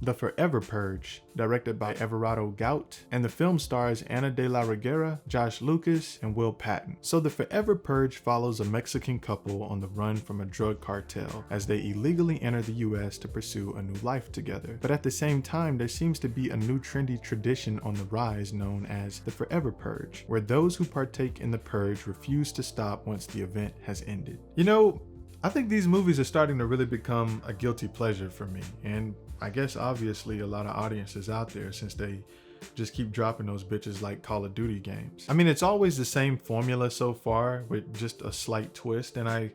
The Forever Purge, directed by Everardo Gout, and the film stars Ana de la Reguera, Josh Lucas, and Will Patton. So the Forever Purge follows a Mexican couple on the run from a drug cartel as they illegally enter the US to pursue a new life together. But at the same time, there seems to be a new trendy tradition on the rise known as the Forever Purge, where those who partake in the purge refuse to stop once the event has ended. You know, I think these movies are starting to really become a guilty pleasure for me, and I guess obviously a lot of audiences out there, since they just keep dropping those bitches like Call of Duty games. I mean, it's always the same formula so far with just a slight twist, and I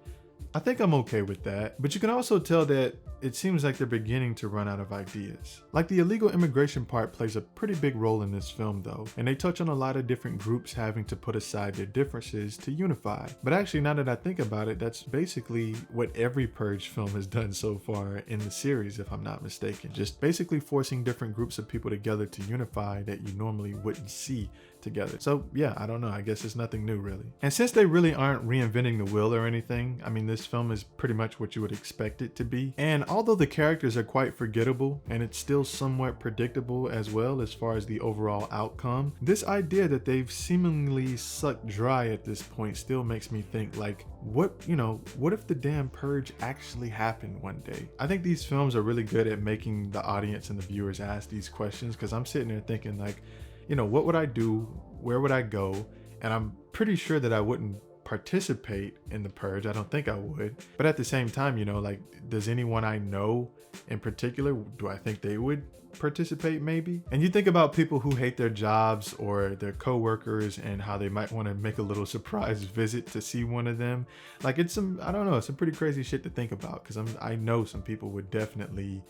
think I'm okay with that. But you can also tell that it seems like they're beginning to run out of ideas. Like, the illegal immigration part plays a pretty big role in this film though, and they touch on a lot of different groups having to put aside their differences to unify. But actually, now that I think about it, that's basically what every Purge film has done so far in the series, if I'm not mistaken. Just basically forcing different groups of people together to unify that you normally wouldn't see together. So yeah, I don't know, I guess it's nothing new really. And since they really aren't reinventing the wheel or anything, I mean, this film is pretty much what you would expect it to be. And although the characters are quite forgettable, and it's still somewhat predictable as well as far as the overall outcome, this idea that they've seemingly sucked dry at this point still makes me think, like, what if the damn purge actually happened one day? I think these films are really good at making the audience and the viewers ask these questions, because I'm sitting there thinking, like, what would I do? Where would I go? And I'm pretty sure that I wouldn't participate in the purge. I don't think I would. But at the same time, like, does anyone I know in particular, do I think they would participate maybe? And you think about people who hate their jobs or their co-workers and how they might want to make a little surprise visit to see one of them. Like, it's some pretty crazy shit to think about, because I know some people would definitely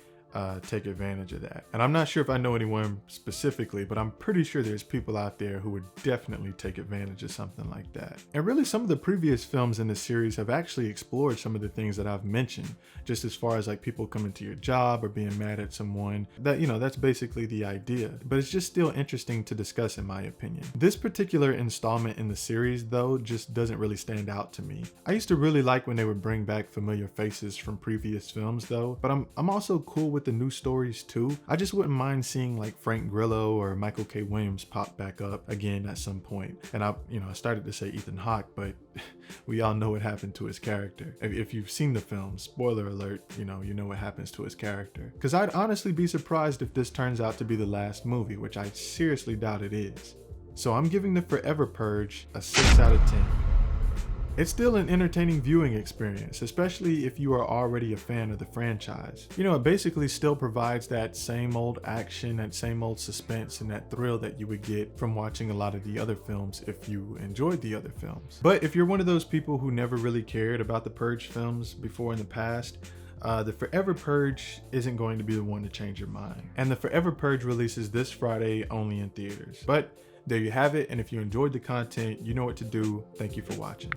take advantage of that. And I'm not sure if I know anyone specifically, but I'm pretty sure there's people out there who would definitely take advantage of something like that. And really, some of the previous films in the series have actually explored some of the things that I've mentioned, just as far as like people coming to your job or being mad at someone. That, that's basically the idea, but it's just still interesting to discuss in my opinion. This particular installment in the series though just doesn't really stand out to me. I used to really like when they would bring back familiar faces from previous films though, but I'm also cool with the new stories too. I just wouldn't mind seeing like Frank Grillo or Michael K. Williams pop back up again at some point. And I started to say Ethan Hawke, but we all know what happened to his character. If you've seen the film, spoiler alert, you know what happens to his character. Because I'd honestly be surprised if this turns out to be the last movie, which I seriously doubt it is. So I'm giving the Forever Purge a 6 out of 10. It's still an entertaining viewing experience, especially if you are already a fan of the franchise. It basically still provides that same old action, that same old suspense, and that thrill that you would get from watching a lot of the other films if you enjoyed the other films. But if you're one of those people who never really cared about the Purge films before in the past, the Forever Purge isn't going to be the one to change your mind. And the Forever Purge releases this Friday only in theaters. But there you have it, and if you enjoyed the content, you know what to do. Thank you for watching.